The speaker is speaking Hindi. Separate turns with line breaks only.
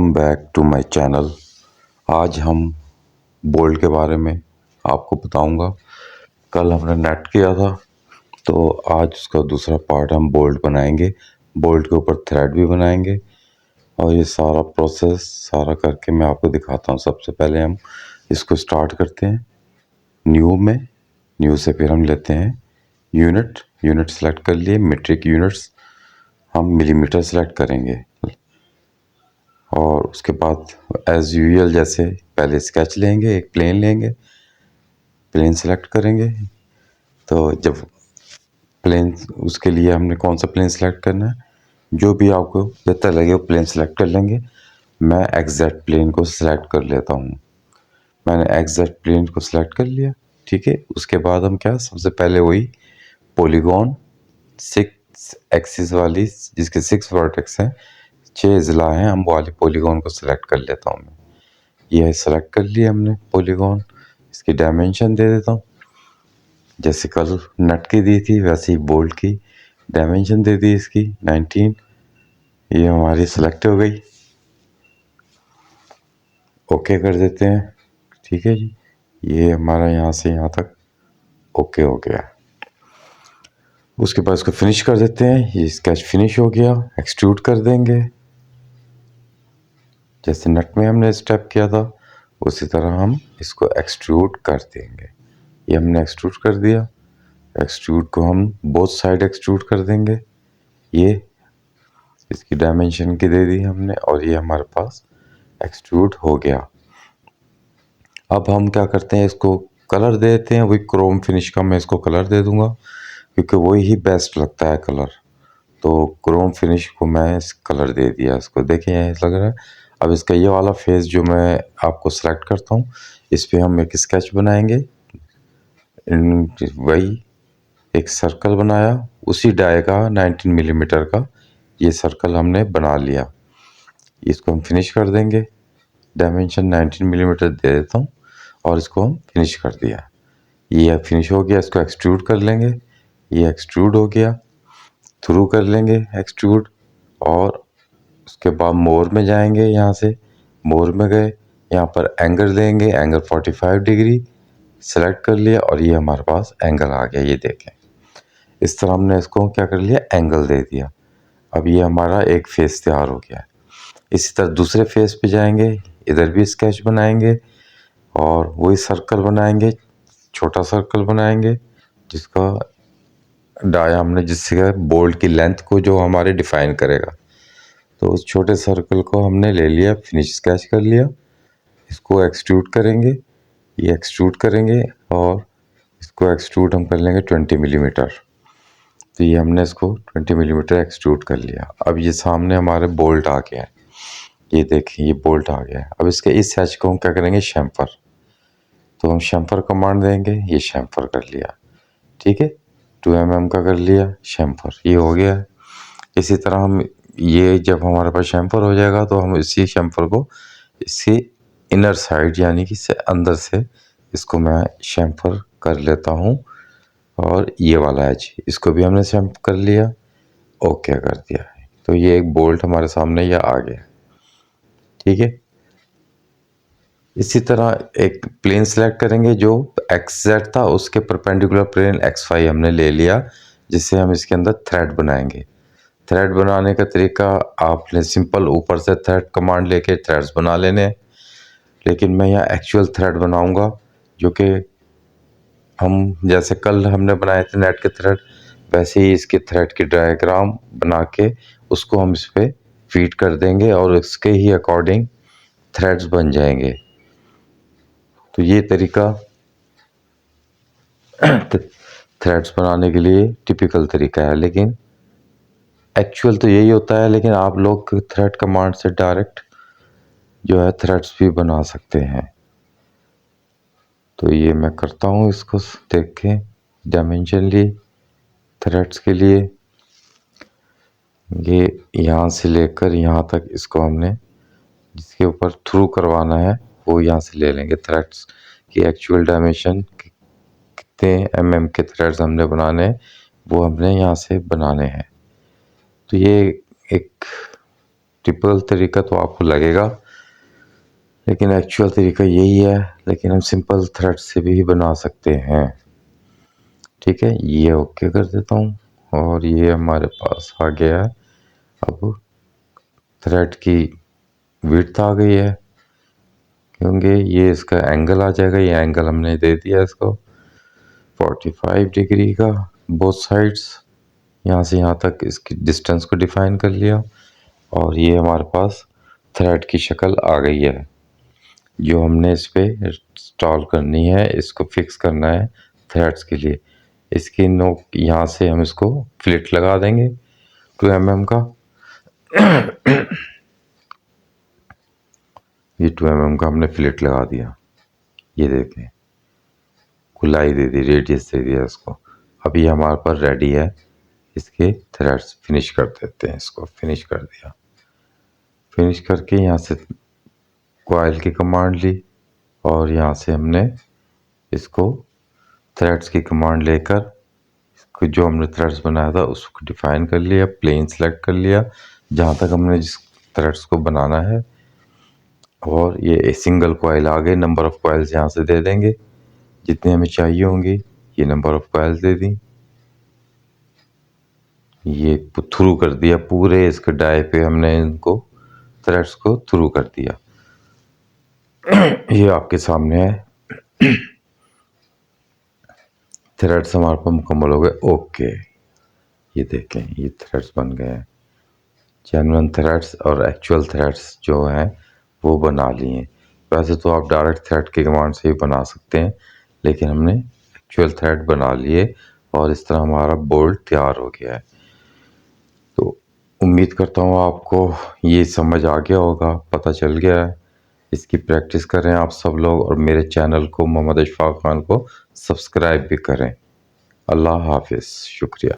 Welcome back to my channel. आज हम बोल्ट के बारे में आपको बताऊंगा। कल हमने नेट किया था तो आज उसका दूसरा पार्ट हम बोल्ट बनाएंगे। बोल्ट के ऊपर थ्रेड भी बनाएंगे और ये सारा प्रोसेस सारा करके मैं आपको दिखाता हूँ। सबसे पहले हम इसको स्टार्ट करते हैं न्यू में। न्यू से फिर हम लेते हैं यूनिट सेलेक्ट कर लिए। मीट्रिक यूनिट्स हम मिलीमीटर सेलेक्ट करेंगे और उसके बाद एज यूजुअल जैसे पहले स्केच लेंगे, एक प्लेन लेंगे, प्लेन सेलेक्ट करेंगे। तो जब प्लेन, उसके लिए हमने कौन सा प्लेन सेलेक्ट करना है, जो भी आपको बेहतर लगे वो प्लेन सेलेक्ट कर लेंगे। मैं एग्जैक्ट प्लेन को सिलेक्ट कर लेता हूँ। मैंने एग्जैक्ट प्लेन को सिलेक्ट कर लिया, ठीक है। उसके बाद हम क्या, सबसे पहले वही पॉलीगॉन 6 एक्सिस वाली, जिसके 6 वर्टेक्स हैं, 6 ज़िला हैं, हम वाली पॉलीगॉन को सिलेक्ट कर लेता हूँ मैं। यह सेलेक्ट कर लिया हमने पॉलीगॉन। इसकी डायमेंशन दे देता हूँ, जैसे कल नट की दी थी वैसे ही बोल्ट की डायमेंशन दे दी इसकी 19। ये हमारी सेलेक्ट हो गई, ओके कर देते हैं, ठीक है जी। ये हमारा यहाँ से यहाँ तक ओके हो गया। उसके बाद इसको फिनिश कर देते हैं। ये स्केच फिनिश हो गया, एक्सट्रूड कर देंगे। जैसे नट में हमने स्टेप किया था उसी तरह हम इसको एक्सट्रूड कर देंगे। ये हमने एक्सट्रूड कर दिया। एक्सट्रूड को हम बोथ साइड एक्सट्रूड कर देंगे। ये इसकी डायमेंशन की दे दी हमने और ये हमारे पास एक्सट्रूड हो गया। अब हम क्या करते हैं, इसको कलर दे देते हैं। वही क्रोम फिनिश का मैं इसको कलर दे दूंगा क्योंकि वही ही बेस्ट लगता है कलर। तो क्रोम फिनिश को मैं इस कलर दे दिया इसको, देखें ऐसा लग रहा है। अब इसका ये वाला फेस जो मैं आपको सेलेक्ट करता हूँ, इस पर हम एक स्केच बनाएंगे। वही एक सर्कल बनाया, उसी डाई का 19 मिलीमीटर का ये सर्कल हमने बना लिया। इसको हम फिनिश कर देंगे। डायमेंशन 19 मिलीमीटर दे देता हूँ और इसको हम फिनिश कर दिया। ये फिनिश हो गया। इसको एक्सट्रूड कर लेंगे। ये एक्सट्रूड हो गया, थ्रू कर लेंगे एक्सट्रूड। और उसके बाद मोर में जाएंगे, यहाँ से मोर में गए, यहाँ पर एंगल देंगे, एंगल 45 डिग्री सेलेक्ट कर लिया और ये हमारे पास एंगल आ गया। ये देखें, इस तरह हमने इसको क्या कर लिया, एंगल दे दिया। अब ये हमारा एक फेस तैयार हो गया। इसी तरह दूसरे फेस पे जाएंगे, इधर भी स्केच बनाएंगे और वही सर्कल बनाएंगे, छोटा सर्कल बनाएंगे जिसका डाया हमने, जिससे बोल्ट की लेंथ को जो हमारे डिफाइन करेगा। तो उस छोटे सर्कल को हमने ले लिया, फिनिश स्केच कर लिया। इसको एक्सट्रूड करेंगे, ये एक्सट्रूड करेंगे और इसको एक्सट्रूड हम कर लेंगे 20 मिलीमीटर। तो ये हमने इसको 20 मिलीमीटर एक्सट्रूड कर लिया। अब ये सामने हमारे बोल्ट आ गया है, ये देखिए ये बोल्ट आ गया है। अब इसके इस एज को हम क्या करेंगे, शैम्फर। तो हम शैम्फर कमांड देंगे, ये शैम्फर कर लिया, ठीक है। 2 mm का कर लिया शैम्फर, ये हो गया। इसी तरह हम ये जब हमारे पास शैम्फर हो जाएगा तो हम इसी शैम्फर को इसकी इनर साइड यानी कि से अंदर से इसको मैं शैम्फर कर लेता हूँ। और ये वाला एज, इसको भी हमने शैम्फर कर लिया, ओके कर दिया। तो ये एक बोल्ट हमारे सामने ये आ गया, ठीक है। इसी तरह एक प्लेन सेलेक्ट करेंगे जो एक्स जेड था, उसके परपेंडिकुलर प्लेन XY हमने ले लिया, जिससे हम इसके अंदर थ्रेड बनाएंगे। थ्रेड बनाने का तरीका, आपने सिंपल ऊपर से थ्रेड कमांड लेके थ्रेड्स बना लेने, लेकिन मैं यहाँ एक्चुअल थ्रेड बनाऊंगा जो कि हम जैसे कल हमने बनाए थे नेट के थ्रेड, वैसे ही इसके थ्रेड की डायग्राम बना के उसको हम इस पर फीड कर देंगे और इसके ही अकॉर्डिंग थ्रेड्स बन जाएंगे। तो ये तरीका थ्रेड्स बनाने के लिए टिपिकल तरीका है, लेकिन एक्चुअल तो यही होता है। लेकिन आप लोग थ्रेड कमांड से डायरेक्ट जो है थ्रेड्स भी बना सकते हैं। तो ये मैं करता हूँ, इसको देखें, डायमेंशन ली थ्रेड्स के लिए, ये यहाँ से लेकर यहाँ तक इसको हमने जिसके ऊपर थ्रू करवाना है वो यहाँ से ले लेंगे। थ्रेड्स की एक्चुअल डायमेंशन कितने mm के थ्रेड्स हमने बनाने हैं वो हमने यहाँ से बनाने हैं। तो ये एक टिपिकल तरीका तो आपको लगेगा, लेकिन एक्चुअल तरीका यही है, लेकिन हम सिंपल थ्रेड से भी बना सकते हैं। ठीक है, ये ओके कर देता हूँ और ये हमारे पास आ गया है। अब थ्रेड की विड्थ आ गई है, क्योंकि ये इसका एंगल आ जाएगा। ये एंगल हमने दे दिया इसको 45 डिग्री का, बोथ साइड्स। यहाँ से यहाँ तक इसकी डिस्टेंस को डिफाइन कर लिया और ये हमारे पास थ्रेड की शक्ल आ गई है जो हमने इस पे इंस्टॉल करनी है, इसको फिक्स करना है थ्रेड्स के लिए। इसकी नोक यहाँ से हम इसको फ्लिट लगा देंगे 2 mm का। ये 2 mm का हमने फ्लिट लगा दिया, ये देखें गुलाई दे दी, रेडियस दे दिया इसको। अब ये हमारे पास रेडी है, इसके थ्रेड्स फिनिश कर देते हैं। इसको फिनिश कर दिया, फिनिश करके यहाँ से कॉइल की कमांड ली और यहाँ से हमने इसको थ्रेड्स की कमांड लेकर जो हमने थ्रेड्स बनाया था उसको डिफाइन कर लिया, प्लेन सेलेक्ट कर लिया जहाँ तक हमने जिस थ्रेड्स को बनाना है। और ये सिंगल कॉइल आ गए, नंबर ऑफ कॉइल्स यहाँ से दे देंगे जितने हमें चाहिए होंगे। ये नंबर ऑफ कॉइल्स दे दी, ये थ्रू कर दिया पूरे इसके डाई पे, हमने इनको थ्रेड्स को थ्रू कर दिया। ये आपके सामने है, थ्रेड्स हमारे पास मुकम्मल हो गए। ओके, ये देखें ये थ्रेड्स बन गए हैं, जेन्युइन थ्रेड्स और एक्चुअल थ्रेड्स जो हैं वो बना लिए। वैसे तो आप डायरेक्ट थ्रेड की कमांड से ही बना सकते हैं, लेकिन हमने एक्चुअल थ्रेड बना लिए और इस तरह हमारा बोल्ट तैयार हो गया है। तो उम्मीद करता हूँ आपको ये समझ आ गया होगा, पता चल गया है। इसकी प्रैक्टिस करें आप सब लोग और मेरे चैनल को मोहम्मद अशफाक खान को सब्सक्राइब भी करें। अल्लाह हाफिज़, शुक्रिया।